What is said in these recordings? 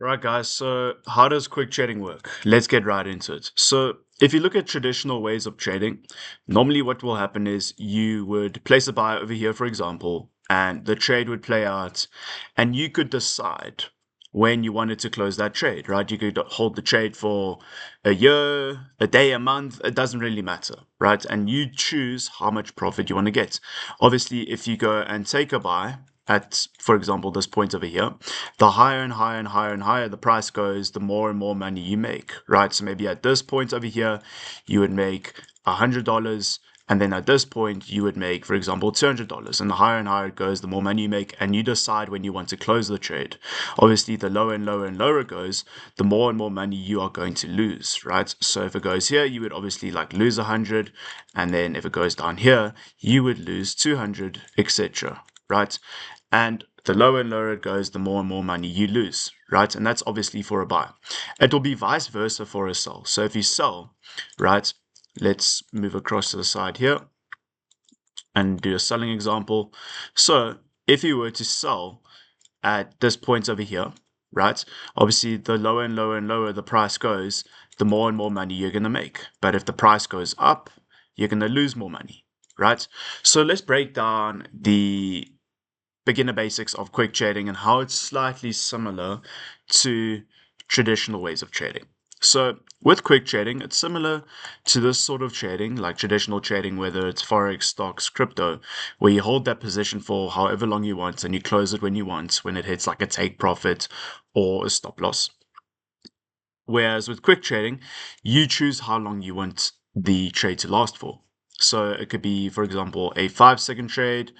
Right, guys, so how does quick trading work? Let's get right into it. So, if you look at traditional ways of trading, normally what will happen is you would place a buy over here, for example, and the trade would play out, and you could decide when you wanted to close that trade, right? You could hold the trade for a year, a day, a month, it doesn't really matter, right? And you choose how much profit you want to get. Obviously, if you go and take a buy at, for example, this point over here, the higher and higher and higher and higher the price goes, the more and more money you make, right? So maybe at this point over here, you would make $100. And then at this point, you would make, for example, $200. And the higher and higher it goes, the more money you make. And you decide when you want to close the trade. Obviously, the lower and lower and lower it goes, the more and more money you are going to lose, right? So if it goes here, you would obviously like lose 100. And then if it goes down here, you would lose 200, etc., right? And the lower and lower it goes, the more and more money you lose, right? And that's obviously for a buy. It will be vice versa for a sell. So if you sell, right, let's move across to the side here and do a selling example. So if you were to sell at this point over here, right, obviously the lower and lower and lower the price goes, the more and more money you're going to make. But if the price goes up, you're going to lose more money, right? So let's break down the beginner basics of quick trading and how it's slightly similar to traditional ways of trading. So with quick trading, it's similar to this sort of trading, like traditional trading, whether it's forex, stocks, crypto, where you hold that position for however long you want and you close it when you want, when it hits like a take profit or a stop loss. Whereas with quick trading, you choose how long you want the trade to last for. So it could be, for example, a 5 second trade,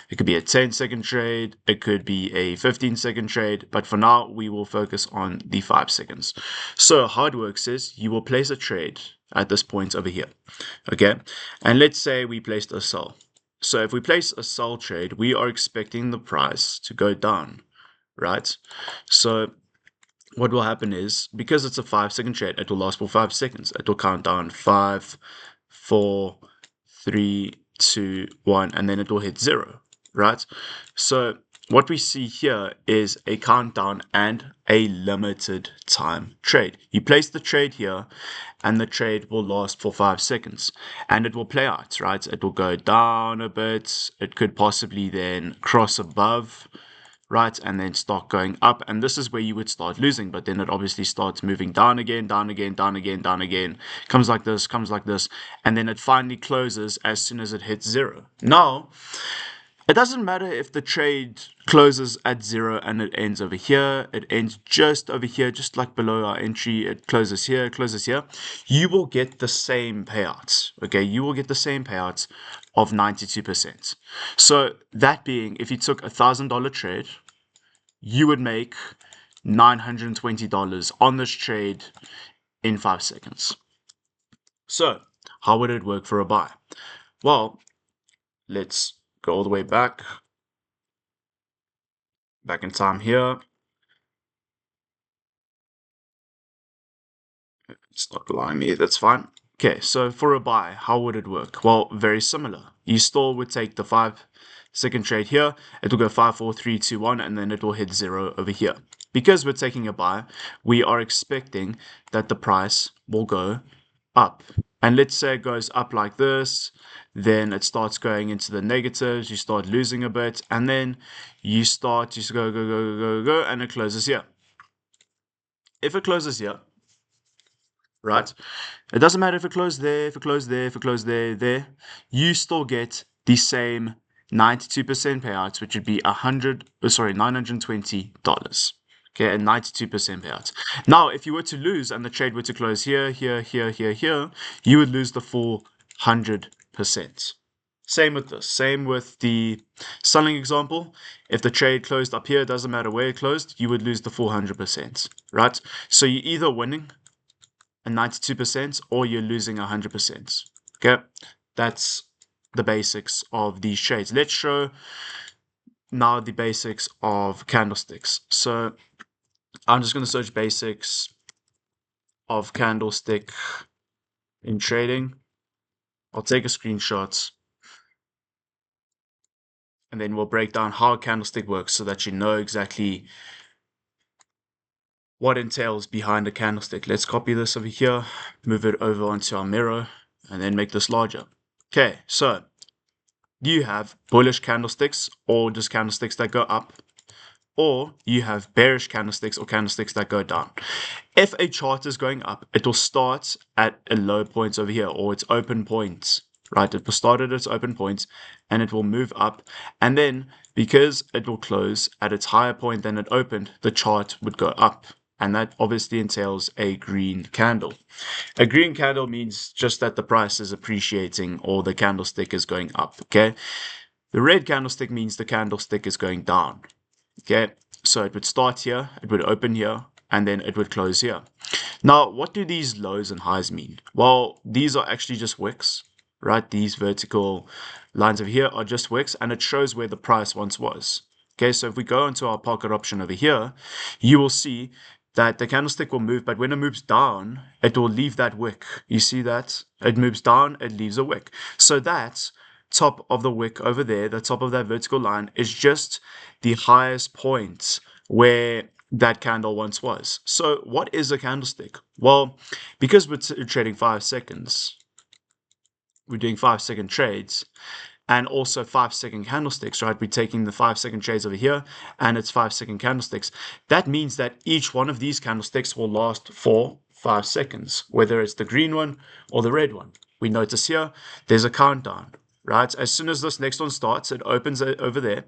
it could be a 10 second trade, it could be a 15 second trade, but for now we will focus on the 5 seconds. So how it works is you will place a trade at this point over here, okay? And let's say we placed a sell. So if we place a sell trade, we are expecting the price to go down, right? So what will happen is, because it's a 5 second trade, it will last for 5 seconds. It will count down 5, 4, 3, 2, 1, and then it will hit 0, right? So what we see here is a countdown and a limited time trade. You place the trade here and the trade will last for 5 seconds and it will play out, right? It will go down a bit. It could possibly then cross above, right, and then start going up, and this is where you would start losing. But then it obviously starts moving down again, down again, down again, down again, comes like this, and then it finally closes as soon as it hits 0. Now it doesn't matter if the trade closes at 0 and it ends over here, it ends just over here, just like below our entry, it closes here, it closes here. You will get the same payouts, okay? You will get the same payouts of 92%. So that being, if you took $1,000 trade, you would make $920 on this trade in 5 seconds. So how would it work for a buy? Well, let's go all the way back in time here. It's not allowing me, that's fine. Okay, so for a buy, how would it work? Well, very similar. You still would take the 5 second trade here, it will go 5, 4, 3, 2, 1, and then it will hit 0 over here. Because we're taking a buy, we are expecting that the price will go up. And let's say it goes up like this, then it starts going into the negatives, you start losing a bit, and then you start to go, and it closes here. If it closes here, right? It doesn't matter if it closed there, if it closed there, if it closed there. You still get the same 92% payouts, which would be $920. Okay, and 92% payouts. Now, if you were to lose and the trade were to close here, here, you would lose the full 100%. Same with this. Same with the selling example. If the trade closed up here, it doesn't matter where it closed, you would lose the full 100%, right? So you're either winning a 92% or you're losing 100%. Okay, that's the basics of these trades. Let's show now the basics of candlesticks. So I'm just going to search basics of candlestick in trading. I'll take a screenshot and then we'll break down how a candlestick works so that you know exactly what entails behind a candlestick. Let's copy this over here, move it over onto our mirror, and then make this larger. Okay, so you have bullish candlesticks, or just candlesticks that go up, or you have bearish candlesticks or candlesticks that go down. If a chart is going up, it will start at a low point over here, or its open points, right? It will start at its open points and it will move up. And then because it will close at its higher point than it opened, the chart would go up. And that obviously entails a green candle. A green candle means just that the price is appreciating or the candlestick is going up, okay? The red candlestick means the candlestick is going down. Okay, so it would start here, it would open here, and then it would close here. Now, what do these lows and highs mean? Well, these are actually just wicks, right? These vertical lines over here are just wicks, and it shows where the price once was. Okay, so if we go into our pocket option over here, you will see that the candlestick will move, but when it moves down, it will leave that wick. You see that? It moves down, it leaves a wick. So that's top of the wick over there, the top of that vertical line, is just the highest point where that candle once was. So what is a candlestick? Well, because we're trading 5 seconds, we're doing 5-second trades, and also 5-second candlesticks, right? We're taking the 5-second trades over here, and it's 5-second candlesticks. That means that each one of these candlesticks will last for 5 seconds, whether it's the green one or the red one. We notice here, there's a countdown, right? As soon as this next one starts, it opens over there,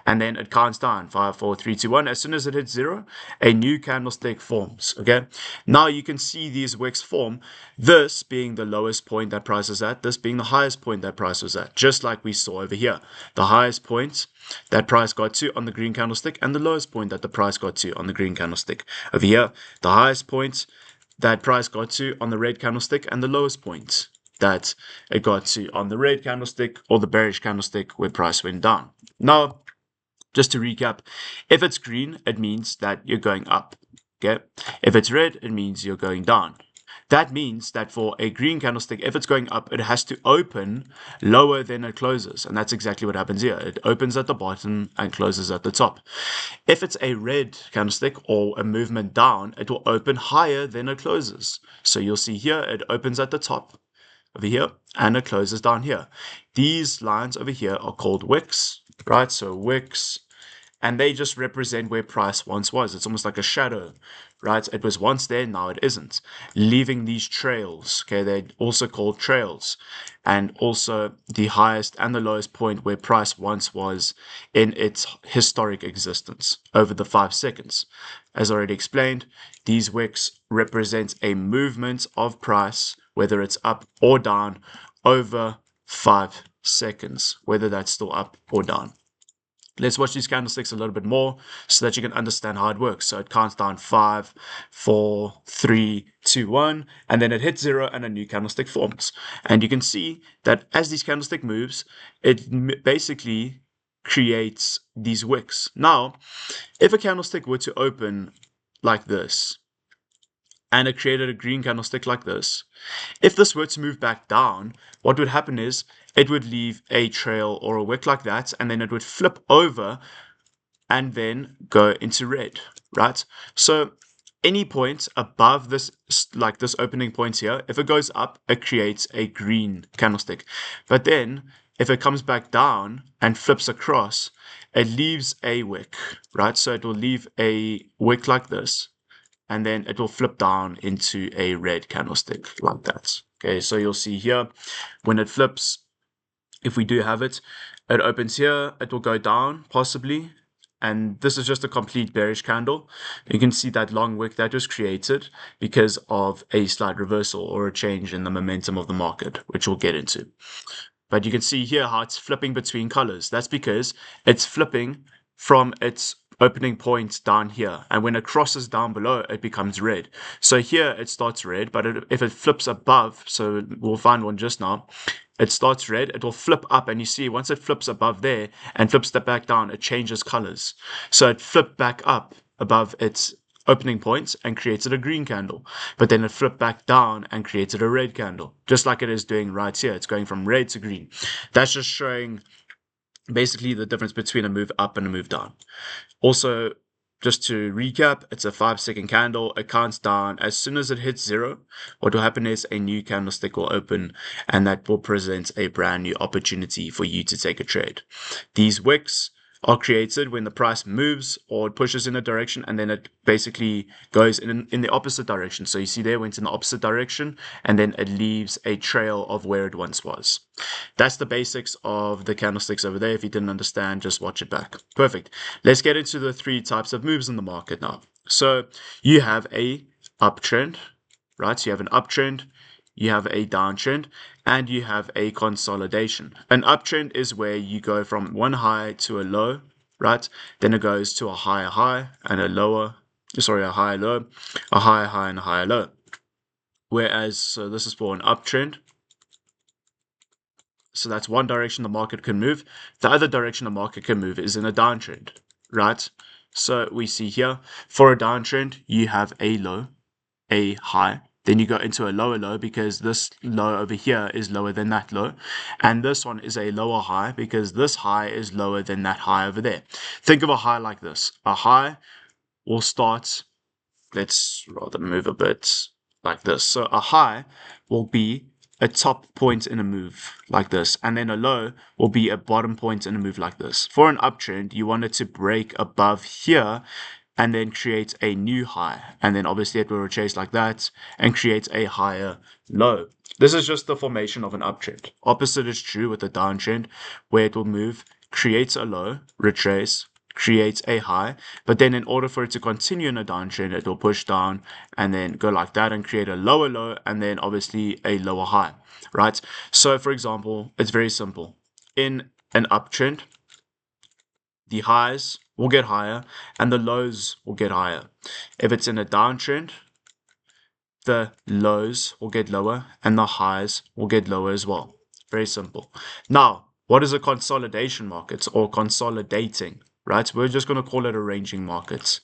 and then it counts down, 5, 4, 3, 2, 1. As soon as it hits 0, a new candlestick forms, okay? Now you can see these wicks form, this being the lowest point that price is at, this being the highest point that price was at, just like we saw over here. The highest point that price got to on the green candlestick, and the lowest point that the price got to on the green candlestick. Over here, the highest point that price got to on the red candlestick, and the lowest point that it got to on the red candlestick or the bearish candlestick where price went down. Now, just to recap, if it's green, it means that you're going up. Okay. If it's red, it means you're going down. That means that for a green candlestick, if it's going up, it has to open lower than it closes. And that's exactly what happens here. It opens at the bottom and closes at the top. If it's a red candlestick or a movement down, it will open higher than it closes. So you'll see here, it opens at the top over here, and it closes down here. These lines over here are called wicks, right? So wicks, and they just represent where price once was. It's almost like a shadow, right? It was once there, now it isn't. Leaving these trails, okay? They're also called trails, and also the highest and the lowest point where price once was in its historic existence over the 5 seconds. As already explained, these wicks represent a movement of price, whether it's up or down, over 5 seconds, whether that's still up or down. Let's watch these candlesticks a little bit more so that you can understand how it works. So it counts down 5, 4, 3, 2, 1, and then it hits 0 and a new candlestick forms. And you can see that as this candlestick moves, it basically creates these wicks. Now, if a candlestick were to open like this, and it created a green candlestick like this, if this were to move back down, what would happen is it would leave a trail or a wick like that, and then it would flip over and then go into red, right? So any point above this, like this opening point here, if it goes up, it creates a green candlestick. But then if it comes back down and flips across, it leaves a wick, right? So it will leave a wick like this, and then it will flip down into a red candlestick like that. Okay, so you'll see here, when it flips, if we do have it, it opens here, it will go down, possibly, and this is just a complete bearish candle. You can see that long wick that was created because of a slight reversal or a change in the momentum of the market, which we'll get into. But you can see here how it's flipping between colors. That's because it's flipping from its opening point down here, and when it crosses down below, it becomes red. So here it starts red, but if it flips above, so we'll find one just now, it starts red, it will flip up, and you see once it flips above there and flips that back down, it changes colors. So it flipped back up above its opening points and created a green candle, but then it flipped back down and created a red candle, just like it is doing right here. It's going from red to green. That's just showing basically the difference between a move up and a move down. Also, just to recap, it's a 5-second candle. It counts down. As soon as it hits 0, what will happen is a new candlestick will open, and that will present a brand new opportunity for you to take a trade. These wicks are created when the price moves or it pushes in a direction, and then it basically goes in the opposite direction. So you see there, went in the opposite direction, and then it leaves a trail of where it once was. That's the basics of the candlesticks over there. If you didn't understand, just watch it back. Perfect. Let's get into the 3 types of moves in the market now. So you have a uptrend, right? So you have an uptrend, you have a downtrend, and you have a consolidation. An uptrend is where you go from one high to a low, right? Then it goes to a higher high and a higher low, a higher high and a higher low. Whereas, so this is for an uptrend. So that's one direction the market can move. The other direction the market can move is in a downtrend, right? So we see here, for a downtrend, you have a low, a high, then you go into a lower low because this low over here is lower than that low, and this one is a lower high because this high is lower than that high over there. Think of a high like this. A high will start, let's rather move a bit like this. So a high will be a top point in a move like this, and then a low will be a bottom point in a move like this. For an uptrend, you want it to break above here and then create a new high, and then obviously it will retrace like that and create a higher low. This is just the formation of an uptrend. Opposite is true with a downtrend, where it will move, creates a low, retrace, creates a high, but then in order for it to continue in a downtrend, it will push down and then go like that and create a lower low and then obviously a lower high, right? So for example, it's very simple. In an uptrend, the highs will get higher and the lows will get higher. If it's in a downtrend, the lows will get lower and the highs will get lower as well. Very simple. Now, what is a consolidation market or consolidating, right? We're just going to call it a ranging market,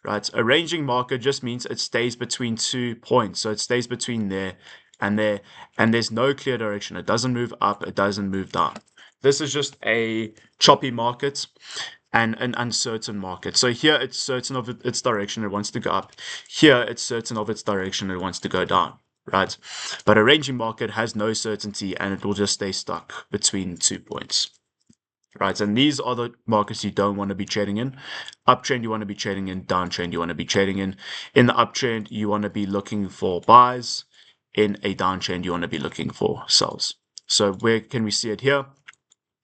right? A ranging market just means it stays between 2 points. So it stays between there, and there's no clear direction. It doesn't move up, it doesn't move down. This is just a choppy market and an uncertain market. So here it's certain of its direction, it wants to go up. Here it's certain of its direction, it wants to go down, right? But a ranging market has no certainty and it will just stay stuck between 2 points, right? And these are the markets you don't want to be trading in. Uptrend, you want to be trading in. Downtrend, you want to be trading in. In the uptrend, you want to be looking for buys. In a downtrend, you want to be looking for sells. So where can we see it here?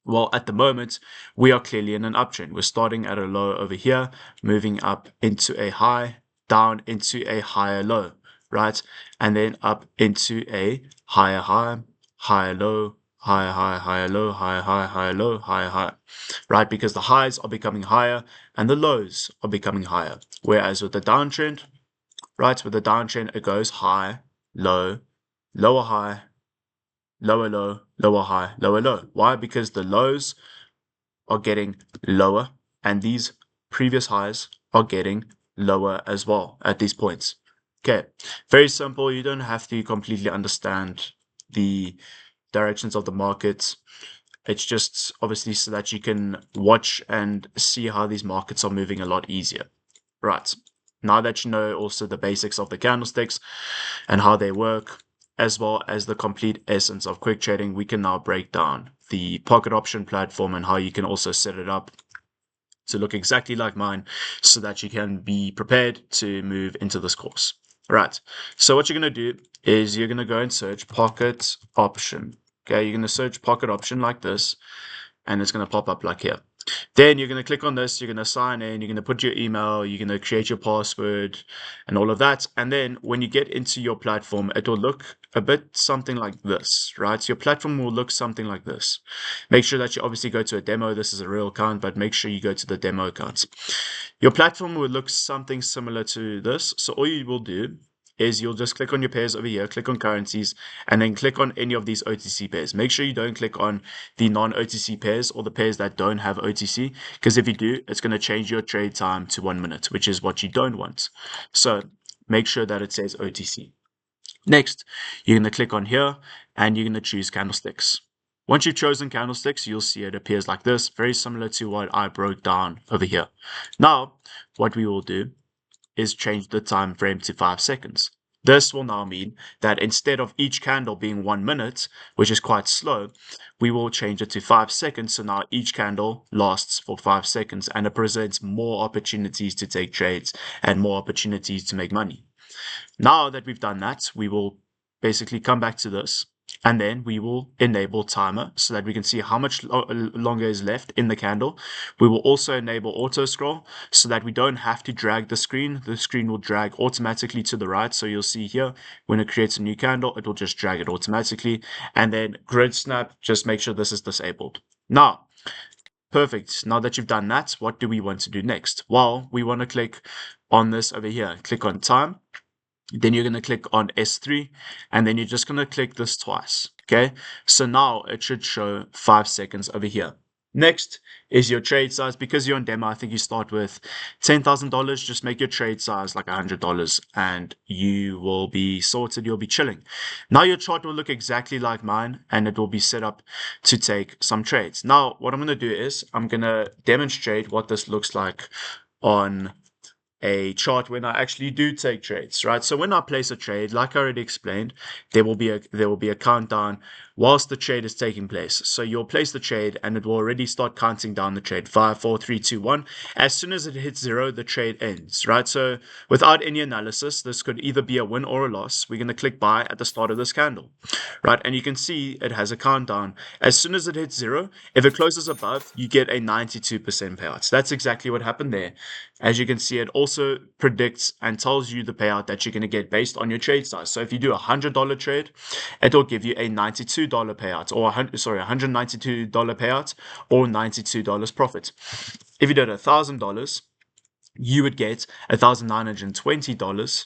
Well, at the moment, we are clearly in an uptrend. We're starting at a low over here, moving up into a high, down into a higher low, right? And then up into a higher high, higher low, higher high, higher low, higher high, higher low, higher high, right? Because the highs are becoming higher and the lows are becoming higher. Whereas with the downtrend, right, with the downtrend, it goes high, low, lower high, lower low, lower high, lower low. Why? Because the lows are getting lower and these previous highs are getting lower as well at these points. Okay, very simple. You don't have to completely understand the directions of the markets. It's just obviously so that you can watch and see how these markets are moving a lot easier. Right. Now that you know also the basics of the candlesticks and how they work, as well as the complete essence of quick trading, we can now break down the pocket option platform and how you can also set it up to look exactly like mine so that you can be prepared to move into this course. Right. So what you're going to do is you're going to go and search pocket option. Okay, you're going to search pocket option like this, and it's going to pop up like here. Then you're going to click on this, you're going to sign in, you're going to put your email, you're going to create your password and all of that. And then when you get into your platform, it will look a bit something like this, right? So your platform will look something like this. Make sure that you obviously go to a demo. This is a real account, but make sure you go to the demo account. Your platform will look something similar to this. So all you will do is you'll just click on your pairs over here, click on currencies, and then click on any of these OTC pairs. Make sure you don't click on the non-OTC pairs or the pairs that don't have OTC, because if you do, it's going to change your trade time to 1 minute, which is what you don't want. So make sure that it says OTC. Next, you're going to click on here and you're going to choose candlesticks. Once you've chosen candlesticks, you'll see it appears like this, very similar to what I broke down over here. Now, what we will do is change the time frame to 5 seconds. This will now mean that instead of each candle being 1 minute, which is quite slow, we will change it to 5 seconds. So now each candle lasts for 5 seconds and it presents more opportunities to take trades and more opportunities to make money. Now that we've done that, we will basically come back to this and then we will enable timer so that we can see how much longer is left in the candle. We will also enable auto scroll so that we don't have to drag the screen. The screen will drag automatically to the right. So you'll see here when it creates a new candle, it will just drag it automatically. And then grid snap, just make sure this is disabled. Now, perfect. Now that you've done that, what do we want to do next? Well, we want to click on this over here. Click on time. Then you're going to click on S3 and then you're just going to click this twice. Okay, so now it should show 5 seconds over here. Next is your trade size. Because you're on demo, I think you start with $10,000. Just make your trade size like $100 and you will be sorted. You'll be chilling. Now your chart will look exactly like mine and it will be set up to take some trades. Now what I'm going to do is I'm going to demonstrate what this looks like on a chart when I actually do take trades, right? So when I place a trade, like I already explained, there will be a countdown whilst the trade is taking place. So you'll place the trade and it will already start counting down the trade. 5, 4, 3, 2, 1. As soon as it hits 0, the trade ends, right? So without any analysis, this could either be a win or a loss. We're going to click buy at the start of this candle, right? And you can see it has a countdown. As soon as it hits 0, if it closes above, you get a 92% payout. That's exactly what happened there. As you can see, it also predicts and tells you the payout that you're going to get based on your trade size. So if you do a $100 trade, it will give you a $92 payout, or $192 payout, or $92 profit. If you did $1,000, you would get $1,920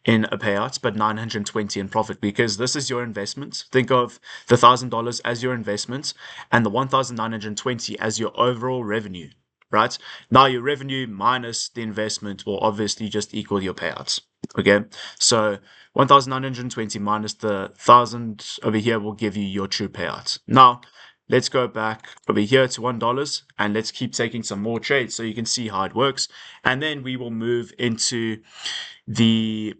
in a payout, but $920 in profit, because this is your investment. Think of the $1,000 as your investment and the $1,920 as your overall revenue. Right? Now your revenue minus the investment will obviously just equal your payouts. Okay, so 1,920 minus the 1,000 over here will give you your true payouts. Now let's go back over here to $1 and let's keep taking some more trades so you can see how it works. And then we will move into the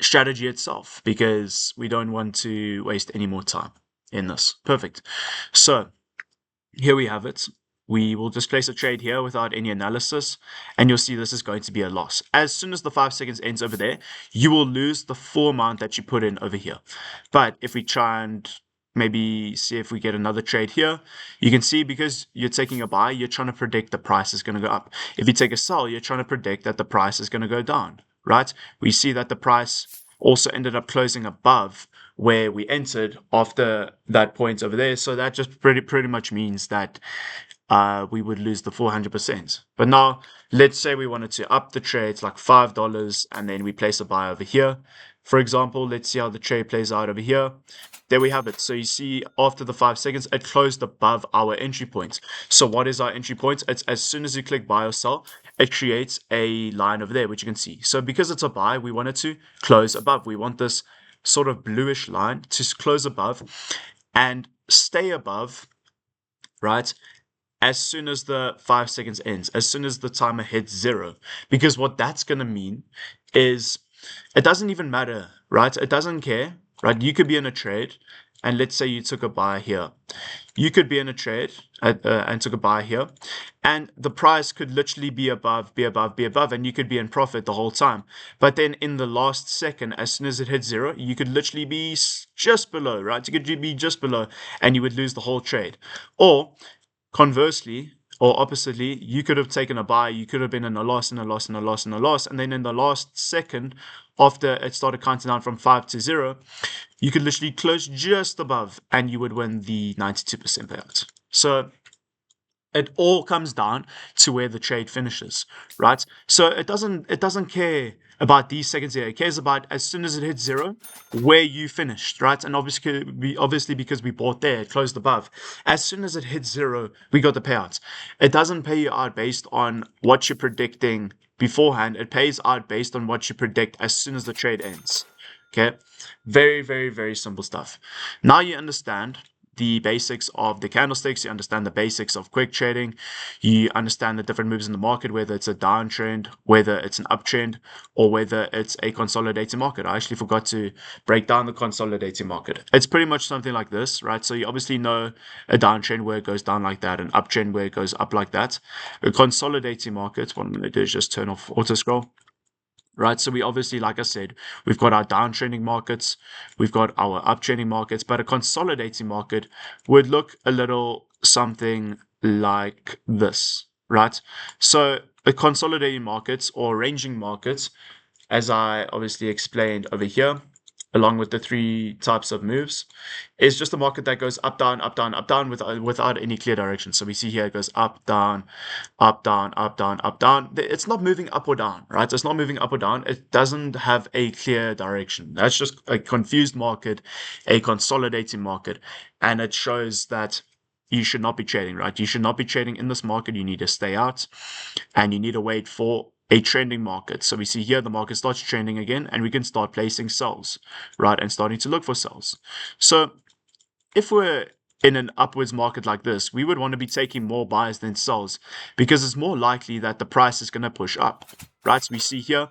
strategy itself because we don't want to waste any more time in this. Perfect. So here we have it. We will just place a trade here without any analysis, and you'll see this is going to be a loss. As soon as the 5 seconds ends over there, you will lose the full amount that you put in over here. But if we try and maybe see if we get another trade here, you can see because you're taking a buy, you're trying to predict the price is going to go up. If you take a sell, you're trying to predict that the price is going to go down, right? We see that the price also ended up closing above where we entered after that point over there. So that just pretty much means that we would lose the 400%. But now, let's say we wanted to up the trades like $5 and then we place a buy over here. For example, let's see how the trade plays out over here. There we have it. So you see after the 5 seconds, it closed above our entry point. So what is our entry point? It's as soon as you click buy or sell, it creates a line over there, which you can see. So because it's a buy, we want it to close above. We want this sort of bluish line to close above and stay above, right? As soon as the 5 seconds ends, as soon as the timer hits 0. Because what that's going to mean is it doesn't even matter, right? It doesn't care, right? You could be in a trade, and let's say you took a buy here. You could be in a trade and took a buy here, and the price could literally be above, and you could be in profit the whole time. But then in the last second, as soon as it hits 0, you could literally be just below, right? You could be just below, and you would lose the whole trade. Or conversely, or oppositely, you could have taken a buy, you could have been in a loss, and a loss, and a loss, and a loss, and then in the last second, after it started counting down from 5 to 0, you could literally close just above, and you would win the 92% payout. So it all comes down to where the trade finishes, right? So it doesn't care about these seconds here. It cares about as soon as it hits 0, where you finished, right? And obviously because we bought there, it closed above. As soon as it hits 0, we got the payouts. It doesn't pay you out based on what you're predicting beforehand. It pays out based on what you predict as soon as the trade ends. Okay, very, very, very simple stuff. Now you understand the basics of the candlesticks, you understand the basics of quick trading, you understand the different moves in the market, whether it's a downtrend, whether it's an uptrend, or whether it's a consolidating market. I actually forgot to break down the consolidating market. It's pretty much something like this, right? So you obviously know a downtrend where it goes down like that, an uptrend where it goes up like that. A consolidating market, what I'm going to do is just turn off auto scroll. Right, so we obviously, like I said, we've got our downtrending markets, we've got our uptrending markets, but a consolidating market would look a little something like this, right? So a consolidating markets or ranging markets, as I obviously explained over here, along with the three types of moves, is just a market that goes up, down, up, down, up, down without any clear direction. So we see here it goes up, down, up, down, up, down, up, down. It's not moving up or down, right? It's not moving up or down. It doesn't have a clear direction. That's just a confused market, a consolidating market, and it shows that you should not be trading, right? You should not be trading in this market. You need to stay out and you need to wait for a trending market. So we see here the market starts trending again and we can start placing sells, right? And starting to look for sells. So if we're in an upwards market like this, we would want to be taking more buys than sells because it's more likely that the price is going to push up, right? So we see here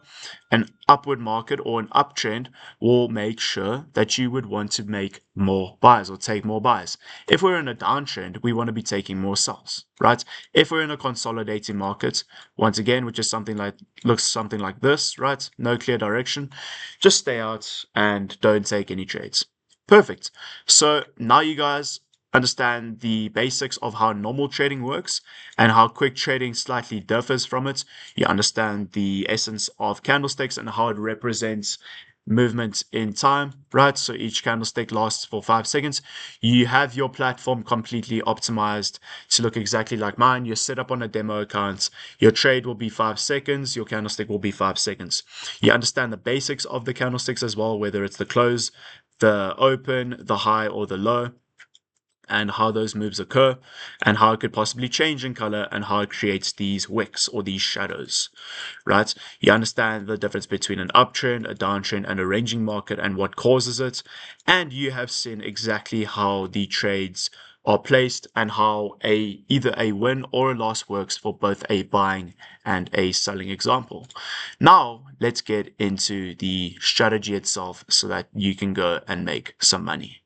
an upward market or an uptrend will make sure that you would want to make more buys or take more buys. If we're in a downtrend, we want to be taking more sells, right? If we're in a consolidating market, once again, which is something like looks something like this, right? No clear direction, just stay out and don't take any trades. Perfect. So now you guys understand the basics of how normal trading works and how quick trading slightly differs from it. You understand the essence of candlesticks and how it represents movement in time, right? So each candlestick lasts for 5 seconds. You have your platform completely optimized to look exactly like mine. You're set up on a demo account. Your trade will be 5 seconds. Your candlestick will be 5 seconds. You understand the basics of the candlesticks as well, whether it's the close, the open, the high, or the low, and how those moves occur, and how it could possibly change in color, and how it creates these wicks or these shadows, right? You understand the difference between an uptrend, a downtrend, and a ranging market, and what causes it, and you have seen exactly how the trades are placed and how either a win or a loss works for both a buying and a selling example. Now, let's get into the strategy itself so that you can go and make some money.